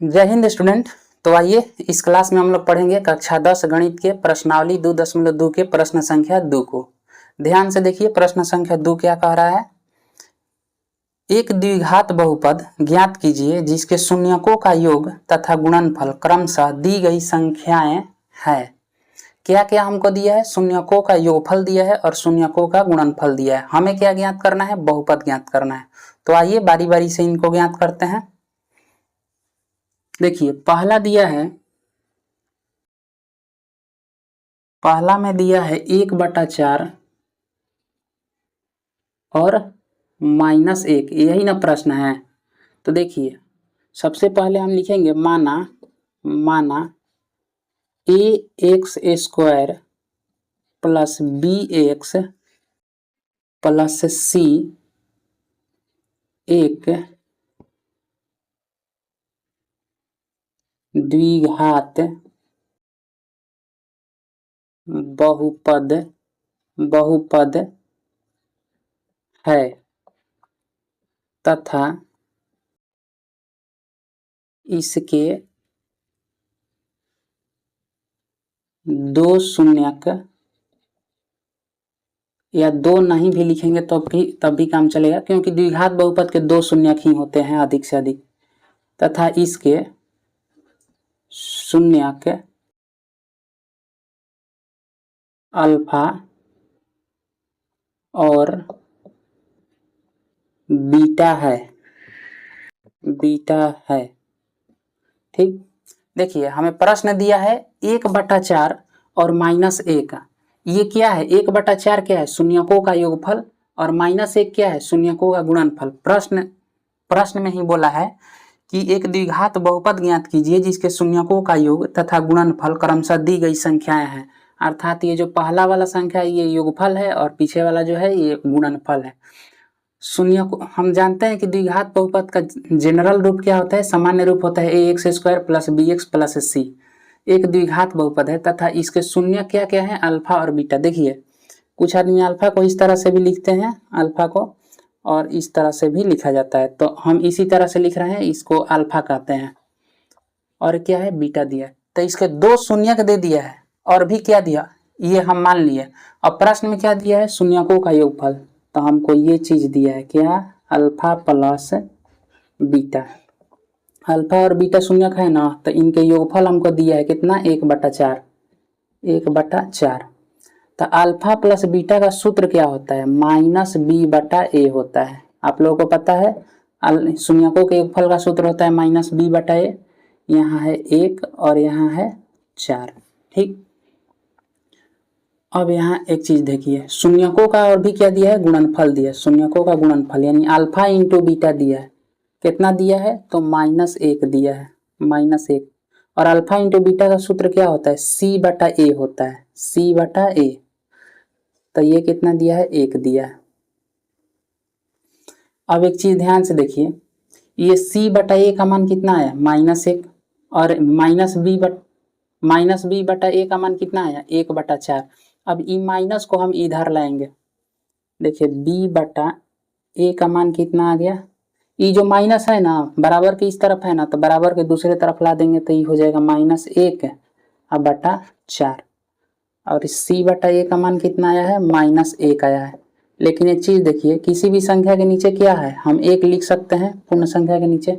जय हिंद स्टूडेंट। तो आइए इस क्लास में हम लोग पढ़ेंगे कक्षा 10 गणित के प्रश्नावली 2.2 के प्रश्न संख्या 2 को। ध्यान से देखिए प्रश्न संख्या 2 क्या कह रहा है। एक द्विघात बहुपद ज्ञात कीजिए जिसके शून्यकों का योग तथा गुणनफल क्रमशः दी गई संख्याएं है। क्या क्या हमको दिया है? शून्यकों का योगफल दिया है और शून्यकों का गुणनफल दिया है। हमें क्या ज्ञात करना है? बहुपद ज्ञात करना है। तो आइए बारी बारी से इनको ज्ञात करते हैं। देखिए पहला दिया है, पहला में दिया है 1/4 और -1, यही ना प्रश्न है। तो देखिए सबसे पहले हम लिखेंगे माना ax² plus bx plus c एक द्विघात बहुपद है तथा इसके दो शून्यक, या दो नहीं भी लिखेंगे तो तब भी काम चलेगा, क्योंकि द्विघात बहुपद के दो शून्यक ही होते हैं अधिक से अधिक, तथा इसके शून्यक अल्फा और बीटा है। ठीक, देखिए हमें प्रश्न दिया है 1/4 और -1। ये क्या है? 1/4 क्या है? शून्यकों का योगफल, और -1 क्या है? शून्यकों का गुणनफल। प्रश्न में ही बोला है कि एक द्विघात बहुपद ज्ञात कीजिए जिसके शून्यकों का योग तथा गुणनफल क्रमशः दी गई संख्याएं हैं। अर्थात ये जो पहला वाला संख्या ये योगफल है और पीछे वाला जो है ये गुणनफल है। शून्य को हम जानते हैं कि द्विघात बहुपद का जनरल रूप क्या होता है? सामान्य रूप होता है ax² plus bx plus c। एक द्विघात बहुपद है तथा इसके शून्य क्या क्या है? अल्फा और बीटा। देखिए कुछ आदमी अल्फा को इस तरह से भी लिखते हैं, अल्फा को, और इस तरह से भी लिखा जाता है। तो हम इसी तरह से लिख रहे हैं, इसको अल्फा कहते हैं। और क्या है? बीटा दिया है। तो इसके दो शून्यक दे दिया है और भी क्या दिया ये हम मान लिए। अब प्रश्न में क्या दिया है? शून्यकों का योगफल। तो हमको ये चीज दिया है क्या? Alpha plus beta. अल्फा और बीटा शून्यक है ना, तो इनके योगफल हमको दिया है कितना? 1/4। तो अल्फा प्लस बीटा का सूत्र क्या होता है? -b/a होता है। आप लोगों को पता है शून्यकों के योगफल का सूत्र होता है -b/a। यहाँ है 1 और यहाँ है 4। ठीक, अब यहाँ एक चीज देखिए, शून्यकों का और भी क्या दिया है? गुणनफल दिया है। शून्यकों का गुणनफल यानी अल्फा इंटू बीटा दिया है। कितना दिया है? तो -1 दिया है, -1। और अल्फा इंटू बीटा का सूत्र क्या होता है? c/a होता है, c/a। तो ये कितना दिया है? 1 दिया है। अब एक चीज ध्यान से देखिए, ये c/a का मान कितना आया? -1, और -b/a का मान कितना आया? 1/4। अब ई माइनस को हम इधर लाएंगे। देखिए b/a का मान कितना आ गया? ये जो माइनस है ना बराबर के इस तरफ है ना, तो बराबर के दूसरे तरफ ला देंगे तो ये हो जाएगा -1/4। और c/a का मान कितना आया है? -1 आया है। लेकिन एक चीज देखिए, किसी भी संख्या के नीचे क्या है? हम 1 लिख सकते हैं पूर्ण संख्या के नीचे।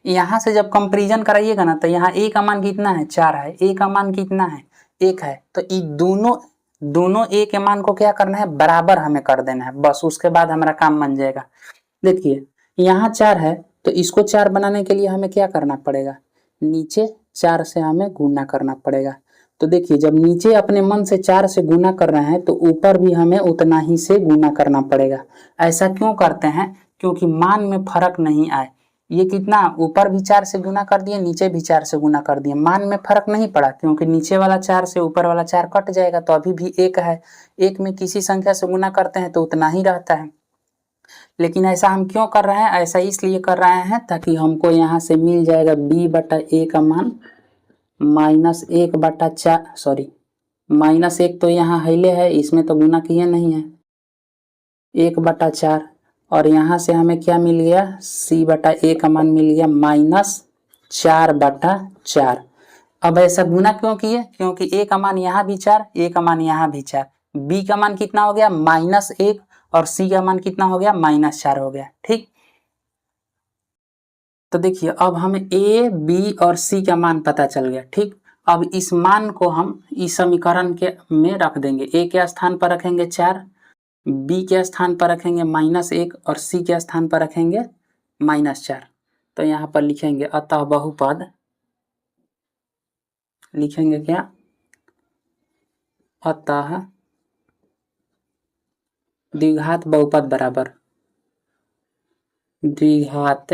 यहाँ से जब कंपेरिजन कराइएगा ना, तो यहाँ a का मान कितना है? 4 है। a का मान कितना है? 1 है। तो ये दोनों a के मान को क्या करना है? बराबर हमें कर देना है, बस। उसके बाद हमारा काम बन जाएगा। देखिए यहाँ 4 है, तो इसको 4 बनाने के लिए हमें क्या करना पड़ेगा? नीचे 4 से हमें गुना करना पड़ेगा। तो देखिए जब नीचे अपने मन से 4 से गुना कर रहे हैं तो ऊपर भी हमें उतना ही से गुना करना पड़ेगा। ऐसा क्यों करते हैं? क्योंकि मान में फर्क नहीं आए। ये कितना? ऊपर भी 4 से गुना कर दिए, नीचे भी 4 से गुना कर दिए, मान में फर्क नहीं पड़ा, क्योंकि नीचे वाला 4 से ऊपर वाला 4 कट जाएगा तो अभी भी 1 है। 1 में किसी संख्या से गुना करते हैं तो उतना ही रहता है। लेकिन ऐसा हम क्यों कर रहे हैं? ऐसा इसलिए कर रहे हैं ताकि हमको यहाँ से मिल जाएगा b/a का मान -1 तो यहाँ हिले है, इसमें तो गुना किए नहीं है, 1/4। और यहाँ से हमें क्या मिल गया? c/a का मान मिल गया 4/4। अब ऐसा गुना क्यों किए? क्योंकि a का मान यहाँ भी 4, a का मान यहाँ भी 4, b का मान कितना हो गया -1 और c का मान कितना हो गया -4 हो गया। ठीक, तो देखिए अब हमें a, b और c का मान पता चल गया। ठीक, अब इस मान को हम इस समीकरण के में रख देंगे। a के स्थान पर रखेंगे 4, b के स्थान पर रखेंगे -1 और c के स्थान पर रखेंगे -4। तो यहाँ पर लिखेंगे अतः बहुपद, लिखेंगे क्या? अतः द्विघात बहुपद बराबर द्विघात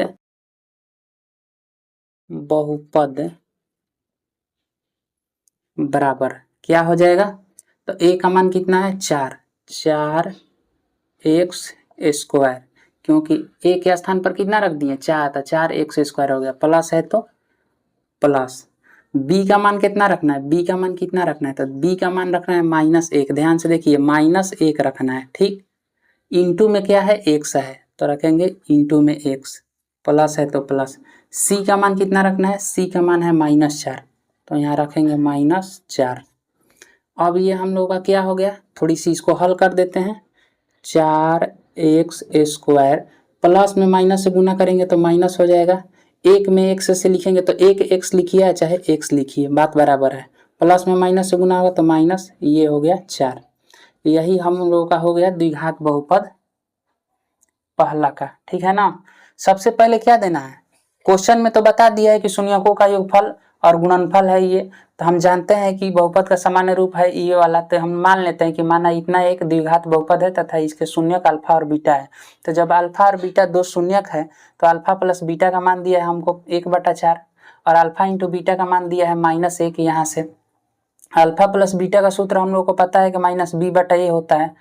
बहुपद बराबर क्या हो जाएगा? तो a का मान कितना है 4, 4x², क्योंकि a के स्थान पर कितना रख दिए 4, तो 4x² हो गया, प्लस है तो प्लस। b का मान कितना रखना है? b का मान कितना रखना है? तो b का मान रखना है -1। ध्यान से देखिए -1 रखना है। ठीक, इंटू में क्या है x है, तो रखेंगे इंटू में x, प्लस है तो प्लस। c का मान कितना रखना है? c का मान है -4, तो यहाँ रखेंगे -4। अब ये हम लोग का क्या हो गया? थोड़ी सी इसको हल कर देते हैं। 4x² प्लस में माइनस से गुना करेंगे तो माइनस हो जाएगा, एक में x से लिखेंगे तो एक x लिखिए चाहे x लिखिए, बात बराबर है। प्लस में माइनस से गुना होगा तो माइनस, ये हो गया 4। यही हम लोगों का हो गया द्विघात बहुपद पहला का। ठीक है ना। सबसे पहले क्या देना है? क्वेश्चन में तो बता दिया है कि शून्यकों का योगफल और गुणनफल है ये, तो हम जानते हैं कि बहुपद का सामान्य रूप है ये वाला, तो हम मान लेते हैं कि माना इतना एक द्विघात बहुपद है तथा इसके शून्यक अल्फा और बीटा है। तो जब अल्फा और बीटा दो शून्यक है तो अल्फा प्लस बीटा का मान दिया है हमको 1/4 और अल्फा इंटू बीटा का मान दिया है -1। यहाँ से अल्फा प्लस बीटा का सूत्र हम लोग को पता है कि -b/a होता है,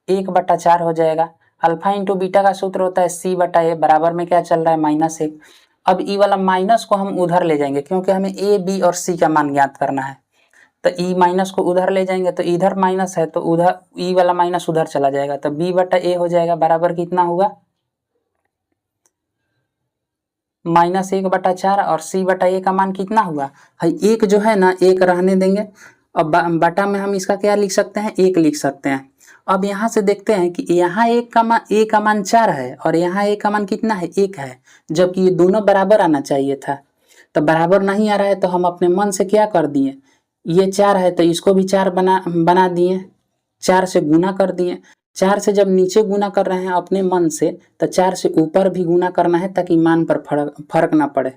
1/4 हो जाएगा। अल्फा इंटू बीटा का सूत्र होता है c/a, बराबर में क्या चल रहा है -1। अब ई वाला माइनस को हम उधर ले जाएंगे क्योंकि हमें a, b और c का मान ज्ञात करना है। तो ई माइनस को उधर ले जाएंगे तो इधर माइनस है तो उधर ई वाला माइनस उधर चला जाएगा, तो b/a हो जाएगा, बराबर कितना होगा -1/4 और c/a का मान कितना हुआ है, एक जो है ना, एक रहने देंगे। अब बटा में हम इसका क्या लिख सकते हैं? 1 लिख सकते हैं। अब यहाँ से देखते हैं कि यहाँ a का मान 4 है और यहाँ a का मान कितना है 1 है, जबकि ये दोनों बराबर आना चाहिए था। तो बराबर नहीं आ रहा है तो हम अपने मन से क्या कर दिए, ये 4 है तो इसको भी 4 बना दिए, 4 से गुना कर दिए। 4 से जब नीचे गुना कर रहे हैं अपने मन से तो 4 से ऊपर भी गुना करना है ताकि मान पर फर्क ना पड़े।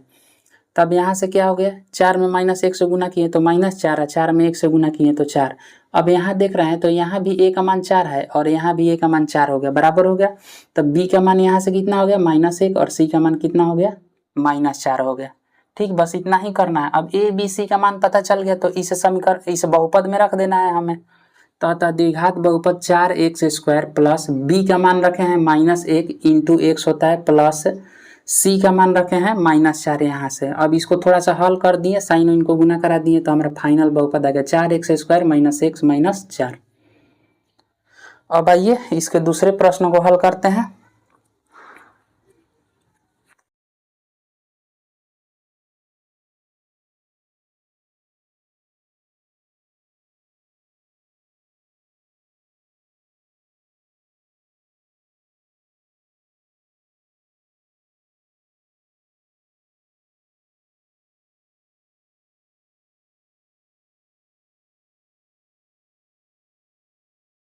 तब यहाँ से क्या हो गया, 4 में -1 से गुना किए तो -4 है, 4 में 1 से गुना किए तो 4। अब यहाँ देख रहे हैं तो यहाँ भी a का मान 4 है और यहाँ भी a का मान 4 हो गया, बराबर हो गया। तब b का मान यहाँ से कितना हो गया -1 और c का मान कितना हो गया -4 हो गया। ठीक, बस इतना ही करना है। अब a, b, c का मान पता चल गया तो इस समीकरण इस बहुपद में रख देना है हमें। तो अतः द्विघात बहुपद 4x² प्लस b का मान रखे हैं -1 इंटू x होता है प्लस c का मान रखे हैं -4 यहाँ से। अब इसको थोड़ा सा हल कर दिए, साइन इनको गुना करा दिए तो हमारा फाइनल बहुपद आ गया 4x² - x - 4। अब आइए इसके दूसरे प्रश्न को हल करते हैं।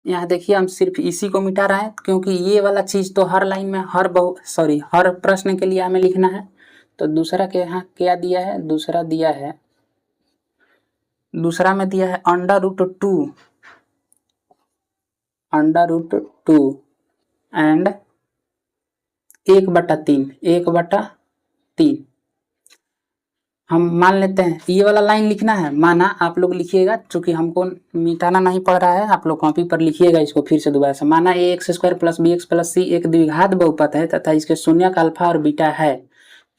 यहाँ देखिए हम सिर्फ इसी को मिटा रहे हैं क्योंकि ये वाला चीज तो हर लाइन में हर प्रश्न के लिए हमें लिखना है। तो दूसरा के यहाँ क्या दिया है, दूसरा दिया है, दूसरा में दिया है √2 एंड 1/3 हम मान लेते हैं ये वाला लाइन लिखना है। माना आप लोग लिखिएगा, चूंकि हमको मिटाना नहीं पड़ रहा है, आप लोग कॉपी पर लिखिएगा इसको फिर से दोबारा से। माना ax² + bx + c एक द्विघात बहुपद है तथा इसके शून्यक अल्फा और बीटा है।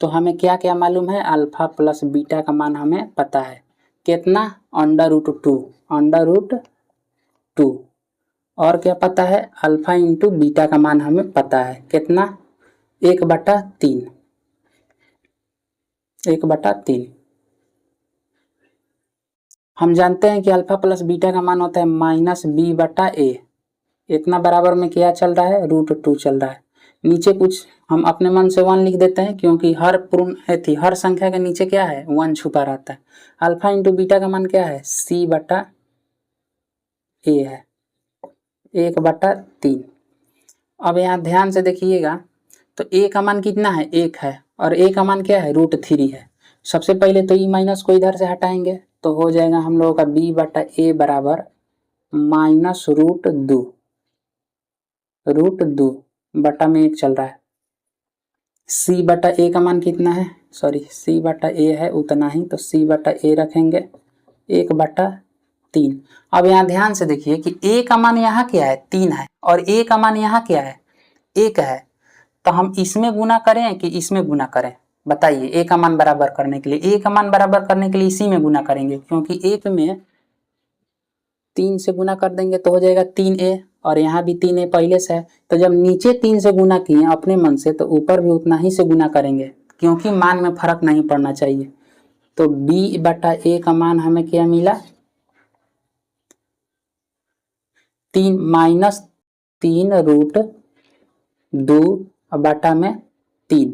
तो हमें क्या क्या मालूम है, अल्फा प्लस बीटा का मान हमें पता है कितना, √2 और क्या पता है, अल्फा इंटू बीटा का मान हमें पता है कितना 1/3। 1/3। हम जानते हैं कि अल्फा प्लस बीटा का मान होता है -b/a। इतना बराबर में क्या चल रहा है, √2 चल रहा है। नीचे कुछ हम अपने मन से 1 लिख देते हैं, क्योंकि हर संख्या के नीचे क्या है, 1 छुपा रहता है। अल्फा इंटू बीटा का मान क्या है, c/a है, 1/3। अब यहाँ ध्यान से देखिएगा तो a का मान कितना है, 1 है, और a का मान क्या है, √3 है। सबसे पहले तो ई माइनस को इधर से हटाएंगे तो हो जाएगा हम लोगों का b/a बराबर -√2 बटा में 1 चल रहा है। c/a का मान कितना है, c/a है उतना ही, तो c/a रखेंगे 1/3। अब यहाँ ध्यान से देखिए कि a का मान यहाँ क्या है, 3 है, और a का मान यहाँ क्या है, 1 है। तो हम इसमें गुना करें कि इसमें गुना करें, बताइए। a का मान बराबर करने के लिए, a का मान बराबर करने के लिए इसी में गुना करेंगे, क्योंकि 1 में 3 से गुना कर देंगे तो हो जाएगा 3a, और यहाँ भी 3a पहले से है। तो जब नीचे 3 से गुना किए अपने मन से, तो ऊपर भी उतना ही से गुना करेंगे, क्योंकि मान में फर्क नहीं पड़ना चाहिए। तो b/a का मान हमें क्या मिला, 3-3√2 बटा में 3।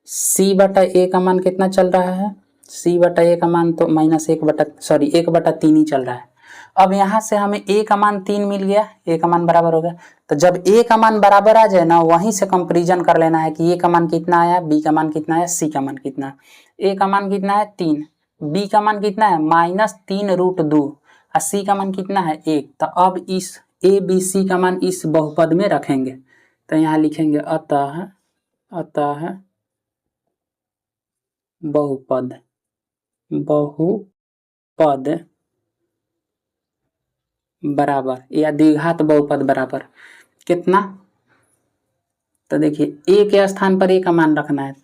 c/a का मान कितना चल रहा है, c/a का मान तो -1/3 ही चल रहा है। अब यहाँ से हमें a का मान 3 मिल गया, a का मान बराबर हो गया। तो जब a का मान बराबर आ जाए ना, वहीं से कंपैरिजन कर लेना है कि a का मान कितना आया, b का मान कितना आया, c का मान कितना है। a का मान कितना है 3, b का मान कितना है -3√2, और c का मान कितना है 1। तो अब इस a b c का मान इस बहुपद में रखेंगे, तो यहाँ लिखेंगे अतः बहुपद बराबर, या द्विघात बहुपद बराबर कितना। तो देखिए a के स्थान पर a का मान रखना है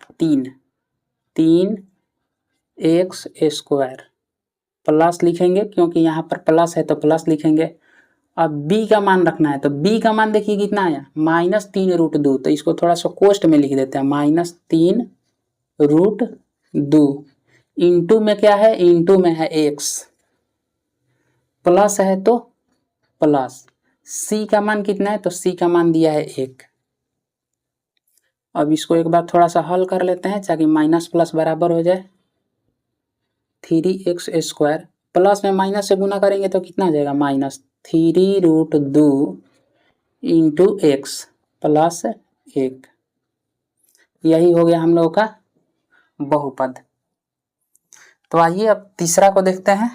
3x² प्लस लिखेंगे, क्योंकि यहाँ पर प्लस है तो प्लस लिखेंगे। अब b का मान रखना है, तो b का मान देखिए कितना आया, -3√2। तो इसको थोड़ा सा कोष्ट में लिख देते हैं, -3√2। इंटू में क्या है, इंटू में है x, प्लस है तो प्लस। c का मान कितना है, तो c का मान दिया है 1। अब इसको एक बार थोड़ा सा हल कर लेते हैं, ताकि माइनस प्लस बराबर हो जाए। 3x² प्लस में माइनस से गुना करेंगे तो कितना आ जाएगा, -3√2 इंटू x प्लस 1। यही हो गया हम लोगों का बहुपद। तो आइए अब तीसरा को देखते हैं।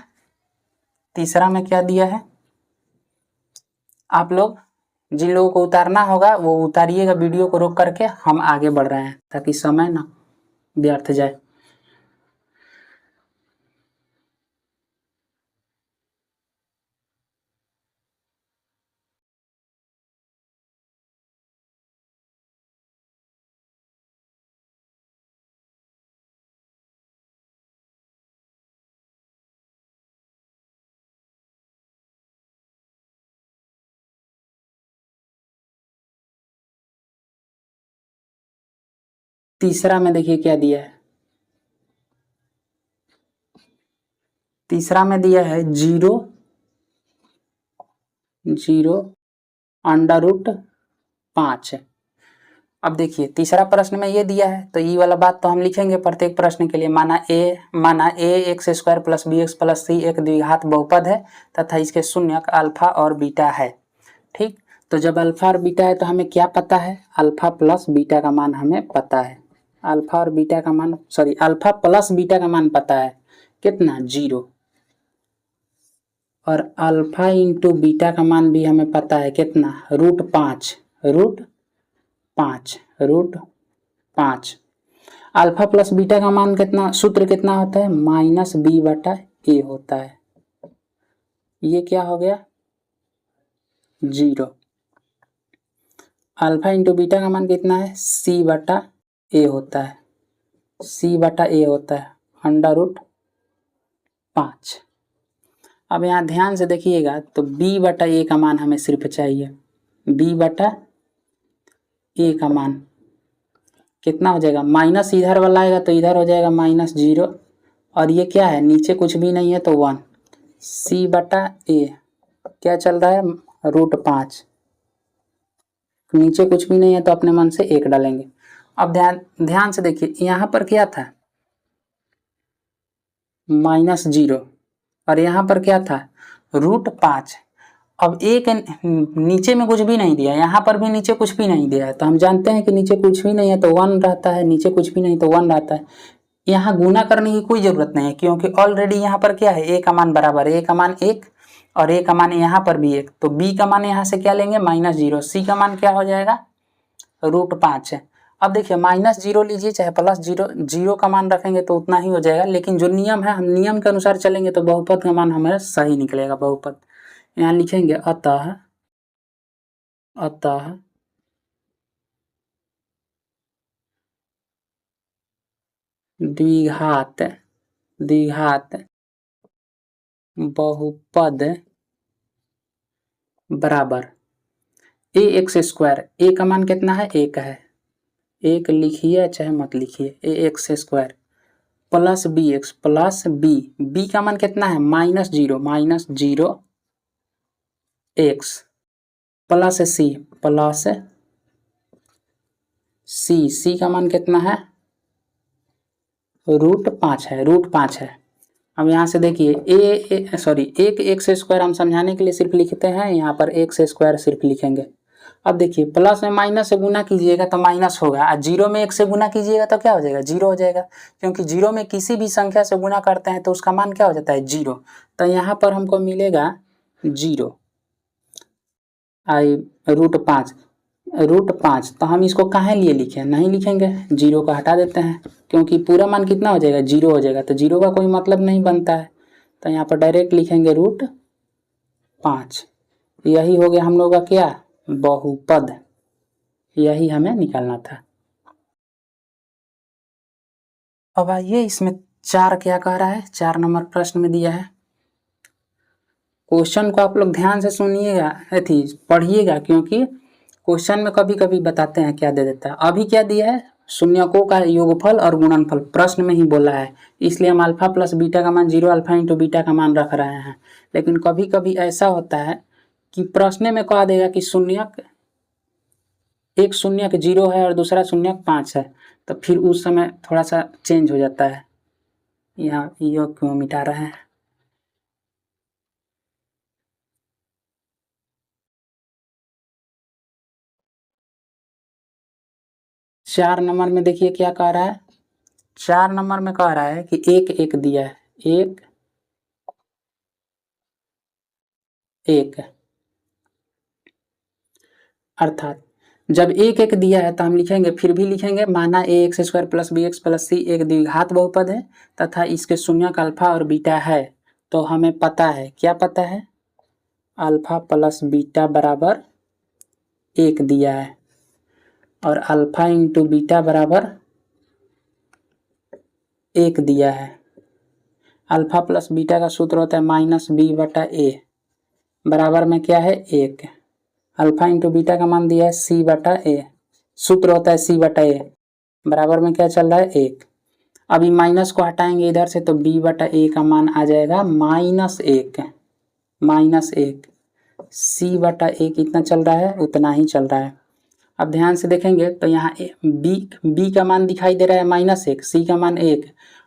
तीसरा में क्या दिया है, आप लोग जिन लोगों को उतारना होगा वो उतारिएगा वीडियो को रोक करके, हम आगे बढ़ रहे हैं ताकि समय ना व्यर्थ जाए। तीसरा में देखिए क्या दिया है, तीसरा में दिया है 0 √5। अब देखिए तीसरा प्रश्न में ये दिया है, तो ये वाला बात तो हम लिखेंगे प्रत्येक प्रश्न के लिए। माना a x² + bx + c एक द्विघात बहुपद है तथा इसके शून्यक अल्फा और बीटा है। ठीक, तो जब अल्फा और बीटा है तो हमें क्या पता है, अल्फा प्लस बीटा का मान हमें पता है। अल्फा प्लस बीटा का मान पता है कितना, 0। और अल्फा इंटू बीटा का मान भी हमें पता है कितना, √5। अल्फा प्लस बीटा का मान कितना, सूत्र कितना होता है, -b/a होता है। ये क्या हो गया, 0। अल्फा इंटू बीटा का मान कितना है, c/a होता है, √5। अब यहाँ ध्यान से देखिएगा तो b/a का मान हमें सिर्फ चाहिए, b/a का मान कितना हो जाएगा, माइनस इधर वाला आएगा तो इधर हो जाएगा -0, और ये क्या है, नीचे कुछ भी नहीं है तो 1, c/a क्या चल रहा है, √5, नीचे कुछ भी नहीं है तो अपने मन से 1 डालेंगे। अब ध्यान से देखिए, यहाँ पर क्या था, -0, और यहाँ पर क्या था, √5। अब एक नीचे में कुछ भी नहीं दिया, यहाँ पर भी नीचे कुछ भी नहीं दिया है, तो हम जानते हैं कि नीचे कुछ भी नहीं है तो 1 रहता है, नीचे कुछ भी नहीं तो 1 रहता है। यहाँ गुना करने की कोई ज़रूरत नहीं है, क्योंकि ऑलरेडी यहाँ पर क्या है, a का मान बराबर है, a का मान 1 और a का मान यहाँ पर भी 1, तो b का मान यहाँ से क्या लेंगे, -0, c का मान क्या हो जाएगा, √5 है। अब देखिए -0 लीजिए चाहे +0, 0 का मान रखेंगे तो उतना ही हो जाएगा, लेकिन जो नियम है, हम नियम के अनुसार चलेंगे तो बहुपद का मान हमारा सही निकलेगा। बहुपद यहाँ लिखेंगे अतः द्विघात बहुपद बराबर ax², a का मान कितना है, 1 है, 1 लिखिए चाहे मत लिखिए, ax² plus bx plus b का मान कितना है, -0 x प्लस c का मान कितना है, √5 है। अब यहाँ से देखिए एक x² हम समझाने के लिए सिर्फ लिखते हैं, यहाँ पर x² सिर्फ लिखेंगे। अब देखिए प्लस में माइनस से गुना कीजिएगा तो माइनस होगा, और 0 में 1 से गुना कीजिएगा तो क्या हो जाएगा, 0 हो जाएगा, क्योंकि 0 में किसी भी संख्या से गुना करते हैं तो उसका मान क्या हो जाता है, 0। तो यहाँ पर हमको मिलेगा 0 √5, तो हम इसको कहाँ लिए लिखें, नहीं लिखेंगे, 0 को हटा देते हैं, क्योंकि पूरा मान कितना हो जाएगा, 0 हो जाएगा, तो 0 का कोई मतलब नहीं बनता है, तो यहाँ पर डायरेक्ट लिखेंगे √5। यही हो गया हम लोग का क्या, बहुपद, यही हमें निकालना था। अब आइए इसमें 4 क्या कह रहा है, 4 नंबर प्रश्न में दिया है। क्वेश्चन को आप लोग ध्यान से सुनिएगा, पढ़िएगा, क्योंकि क्वेश्चन में कभी कभी बताते हैं क्या दे देता है। अभी क्या दिया है, शून्यकों का योगफल और गुणनफल प्रश्न में ही बोला है, इसलिए हम अल्फा प्लस बीटा का मान 0, अल्फा इंटू बीटा का मान रख रहे हैं। लेकिन कभी कभी ऐसा होता है कि प्रश्न में कह देगा कि एक शून्यक 0 है और दूसरा शून्यक 5 है, तो फिर उस समय थोड़ा सा चेंज हो जाता है। यहाँ योग क्यों मिटा रहे हैं, चार नंबर में देखिए क्या कह रहा है, 4 नंबर में कह रहा है कि 1 दिया है, 1 अर्थात जब 1 दिया है तो हम लिखेंगे, फिर भी लिखेंगे, माना ax² plus bx plus c एक द्विघात बहुपद है तथा इसके शून्यक अल्फा और बीटा है। तो हमें पता है, क्या पता है, अल्फा प्लस बीटा बराबर 1 दिया है, और अल्फा इंटू बीटा बराबर 1 दिया है। अल्फा प्लस बीटा का सूत्र होता है -b/a, बराबर में क्या है, 1। अल्फा इंटू बीटा का मान दिया है c/a, सूत्र होता है c/a, बराबर में क्या चल रहा है, 1। अभी माइनस को हटाएंगे इधर से तो b/a का मान आ जाएगा -1, c/a कितना चल रहा है, उतना ही चल रहा है। अब ध्यान से देखेंगे तो यहाँ b का मान दिखाई दे रहा है -1, c का मान 1,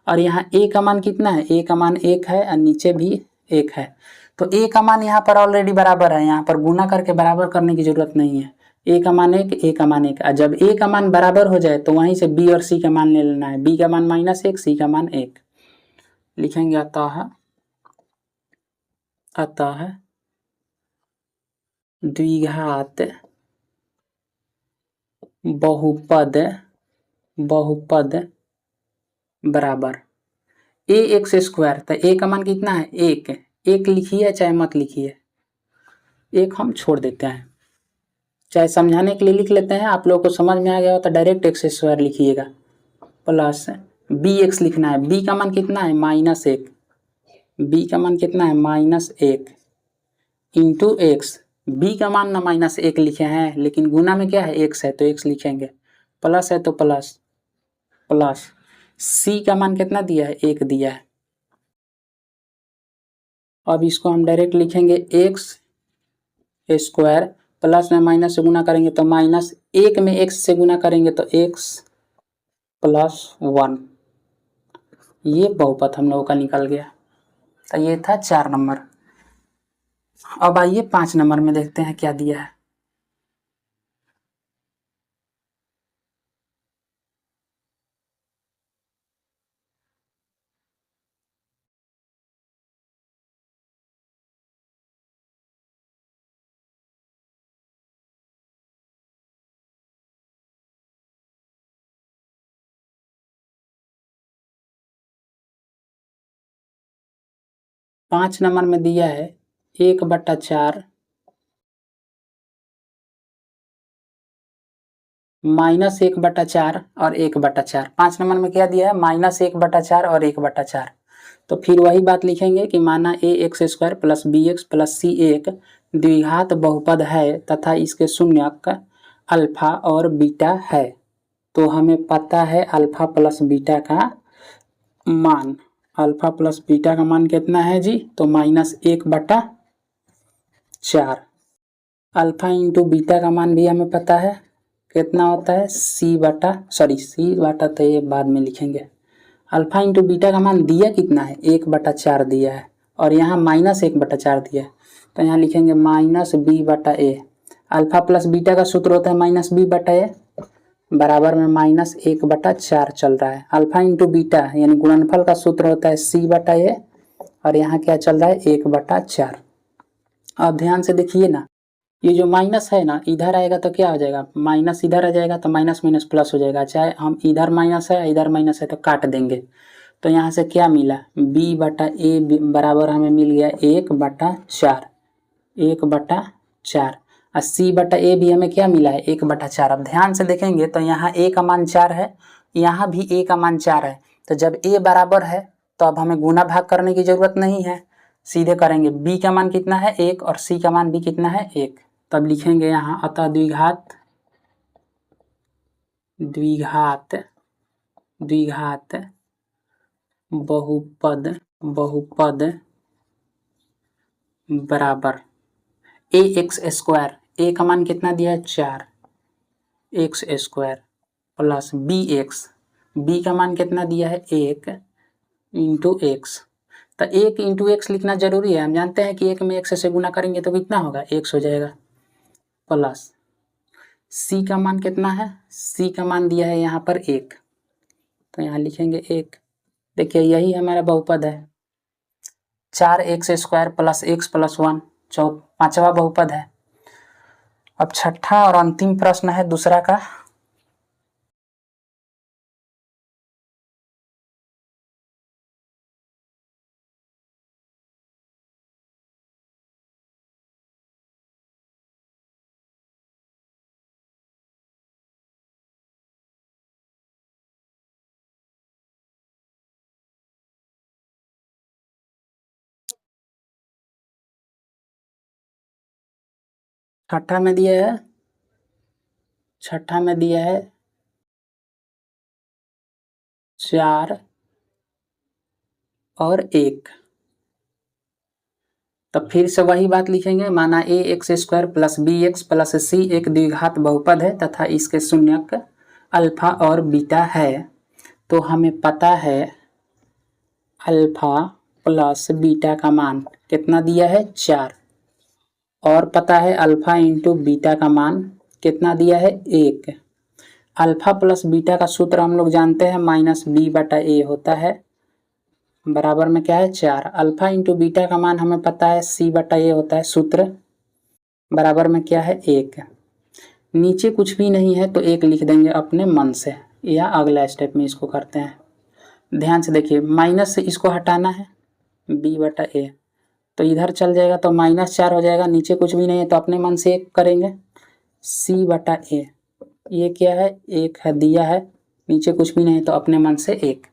और यहाँ a का मान कितना है, a का मान 1 है और नीचे भी 1 है, तो a का मान यहाँ पर ऑलरेडी बराबर है, यहाँ पर गुना करके बराबर करने की जरूरत नहीं है। a का मान 1, a का मान 1, और जब a का मान बराबर हो जाए तो वहीं से b और c का मान ले लेना है, b का मान -1, c का मान 1। लिखेंगे अतः द्विघात बहुपद बराबर ax², तो a का मान कितना है, 1 लिखिए चाहे मत लिखिए, 1 हम छोड़ देते हैं, चाहे समझाने के लिए लिख लेते हैं। आप लोगों को समझ में आ गया हो तो डायरेक्ट x² लिखिएगा, प्लस bx लिखना है, b का मान कितना है, -1, b का मान कितना है, -1 इंटू x, b का मान ना -1 लिखे हैं, लेकिन गुना में क्या है, x है तो x लिखेंगे, प्लस है तो प्लस प्लस सी का मान कितना दिया है, 1 दिया है। अब इसको हम डायरेक्ट लिखेंगे एक्स स्क्वायर प्लस में माइनस से गुना करेंगे तो -1 में x से गुना करेंगे तो x प्लस 1। ये बहुपद हम लोगों का निकल गया। तो ये था 4 नंबर। अब आइए 5 नंबर में देखते हैं क्या दिया है। पाँच नंबर में दिया है 1/4 -1/4 और 1/4। 5 नंबर में क्या दिया है, -1/4 और 1/4। तो फिर वही बात लिखेंगे कि माना ax² plus bx plus c एक द्विघात बहुपद है तथा इसके शून्यक अल्फा और बीटा है। तो हमें पता है अल्फा प्लस बीटा का मान। अल्फा प्लस बीटा का मान कितना है जी, तो -1/4। अल्फा इंटू बीटा का मान भी हमें पता है कितना होता है, सी बाटा तो ये बाद में लिखेंगे। अल्फा इंटू बीटा का मान दिया कितना है, 1/4 दिया है और यहाँ -1/4 दिया है। तो यहाँ लिखेंगे -b/a। अल्फा प्लस बीटा का सूत्र होता है -b/a बराबर में -1/4 चल रहा है। अल्फा इंटू बीटा यानी गुणनफल का सूत्र होता है c/a और यहाँ क्या चल रहा है, 1/4। अब ध्यान से देखिए ना, ये जो माइनस है ना इधर आएगा तो क्या हो जाएगा, माइनस इधर आ जाएगा तो माइनस माइनस प्लस हो जाएगा। चाहे हम इधर माइनस है इधर माइनस है तो काट देंगे। तो यहाँ से क्या मिला, b/a बराबर हमें मिल गया 1/4 और c/a भी हमें क्या मिला है, 1/4। अब ध्यान से देखेंगे तो यहाँ a का मान 4 है, यहाँ भी a का मान 4 है। तो जब a बराबर है तो अब हमें गुना भाग करने की जरूरत नहीं है, सीधे करेंगे। b का मान कितना है, 1 और c का मान भी कितना है, 1। तब लिखेंगे यहाँ अतः द्विघात बहुपद बराबर ax², a का मान कितना दिया है, 4 x² प्लस bx, b का मान कितना दिया है, 1 इंटू x। तो 1 इंटू x लिखना जरूरी है, हम जानते हैं कि 1 में x से गुना करेंगे तो कितना होगा, x हो जाएगा। प्लस c का मान कितना है, c का मान दिया है यहाँ पर 1, तो यहाँ लिखेंगे 1। देखिए यही हमारा बहुपद है, 4x² प्लस x प्लस 1 पांचवा बहुपद है। अब छठा और अंतिम प्रश्न है दूसरा का। छठा में दिया है 4 और 1। तो फिर से वही बात लिखेंगे, माना ax² plus bx plus c एक द्विघात बहुपद है तथा इसके शून्यक अल्फा और बीटा है। तो हमें पता है अल्फा प्लस बीटा का मान कितना दिया है, 4, और पता है अल्फा इंटू बीटा का मान कितना दिया है, 1। अल्फा प्लस बीटा का सूत्र हम लोग जानते हैं -b/a होता है, बराबर में क्या है, 4। अल्फा इंटू बीटा का मान हमें पता है c/a होता है सूत्र, बराबर में क्या है, 1। नीचे कुछ भी नहीं है तो 1 लिख देंगे अपने मन से, या अगला स्टेप में इसको करते हैं। ध्यान से देखिए, माइनस से इसको हटाना है b/a, तो इधर चल जाएगा तो -4 हो जाएगा। नीचे कुछ भी नहीं है तो अपने मन से 1 करेंगे, c/a ये क्या है, 1 है दिया है, नीचे कुछ भी नहीं तो अपने मन से 1।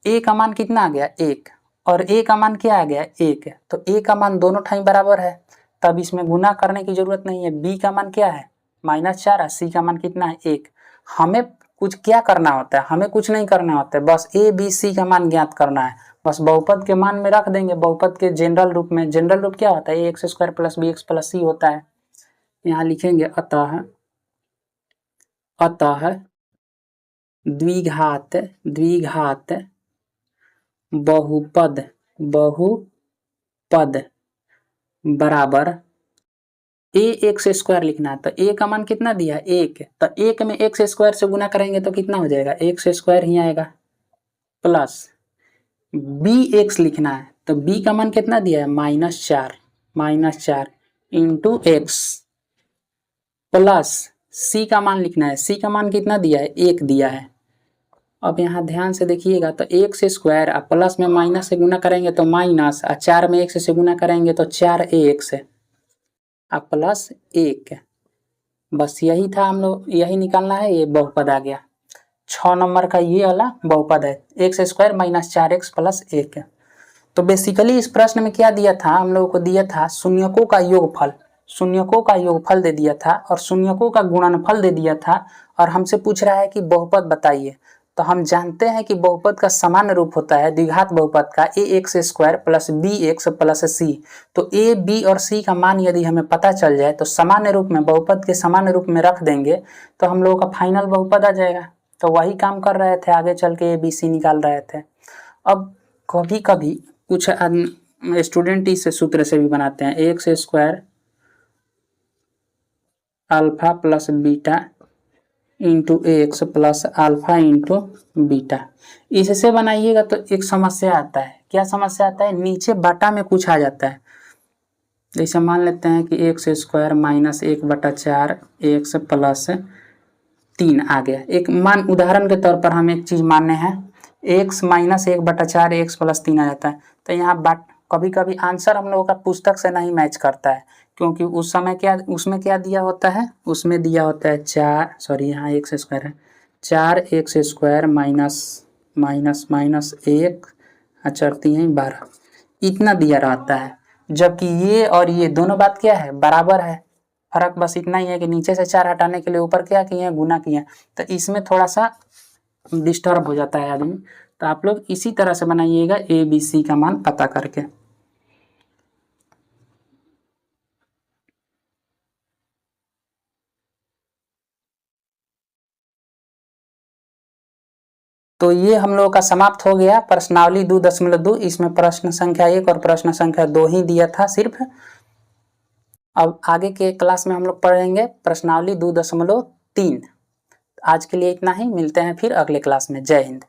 a का मान कितना आ गया, 1, और a का मान क्या आ गया, 1। तो a का मान दोनों ठाई बराबर है, तब इसमें गुना करने की जरूरत नहीं है। b का मान क्या है, -4 है, c का मान कितना है, 1। हमें कुछ क्या करना होता है, हमें कुछ नहीं करना होता है, बस ए बी सी का मान ज्ञात करना है। बस बहुपद के मान में रख देंगे, बहुपद के जनरल रूप में। जनरल रूप क्या होता है, a x square plus b x plus c होता है। यहाँ लिखेंगे अतः द्विघात बहुपद बराबर ए एक्स स्क्वायर लिखना है। तो ए का मान कितना दिया है, एक। तो एक में एक्स स्क्वायर से गुना करेंगे तो कितना हो जाएगा, एक्स स्क्वायर ही आएगा, प्लस बी एक्स लिखना है। तो बी का मान कितना दिया है, -4 इंटू एक्स, प्लस सी का मान लिखना है। सी का मान कितना दिया है, एक दिया है। अब यहाँ ध्यान से देखिएगा, तो एक्स स्क्वायर प्लस में माइनस से गुना करेंगे तो माइनस, 4 में एक्स से गुना करेंगे तो 4x प्लस 1। बस यही था, हम लोग यही निकालना है। ये बहुपद आ गया 6 नंबर का, ये वाला बहुपद है, x square minus 4x plus 1। तो बेसिकली इस प्रश्न में क्या दिया था, हम लोगों को दिया था शून्यकों का योगफल, शून्यकों का योगफल दे दिया था और शून्यकों का गुणनफल दे दिया था, और हमसे पूछ रहा है कि बहुपद बताइए। तो हम जानते हैं कि बहुपद का सामान्य रूप होता है द्विघात बहुपद का a x square plus b x plus c. तो ए बी और सी का मान यदि हमें पता चल जाए तो सामान्य रूप में, बहुपद के सामान्य रूप में रख देंगे तो हम लोगों का फाइनल बहुपद आ जाएगा। तो वही काम कर रहे थे, आगे चल के ए बी सी निकाल रहे थे। अब कभी कभी कुछ स्टूडेंट इस सूत्र से भी बनाते हैं, x square alpha plus beta into x plus alpha into beta. इससे बनाइएगा तो एक समस्या आता है। क्या समस्या आता है, नीचे बटा में कुछ आ जाता है। जैसे मान लेते हैं कि x square minus 1/4 x plus 3 आ गया। एक मान उदाहरण के तौर पर हम एक चीज़ मानने हैं, एक्स माइनस 1/4 एक्स प्लस 3 आ जाता है। तो यहाँ कभी कभी आंसर हम लोगों का पुस्तक से नहीं मैच करता है, क्योंकि उस समय उसमें क्या दिया होता है, उसमें दिया होता है यहाँ एक्स स्क्वायर है, 4x² माइनस 1 चढ़ती हैं 12, इतना दिया रहता है। जबकि ये और ये दोनों बात क्या है, बराबर है। फर्क बस इतना ही है कि नीचे से 4 हटाने के लिए ऊपर क्या किए हैं, गुना किए हैं। तो इसमें थोड़ा सा डिस्टर्ब हो जाता है आदमी। तो आप लोग इसी तरह से बनाइएगा ए बी सी का मान पता करके। तो ये हम लोगों का समाप्त हो गया प्रश्नावली 2.2। इसमें प्रश्न संख्या 1 और प्रश्न संख्या 2 ही दिया था सिर्फ। अब आगे के क्लास में हम लोग पढ़ेंगे प्रश्नावली 2.3। आज के लिए इतना ही, मिलते हैं फिर अगले क्लास में। जय हिंद।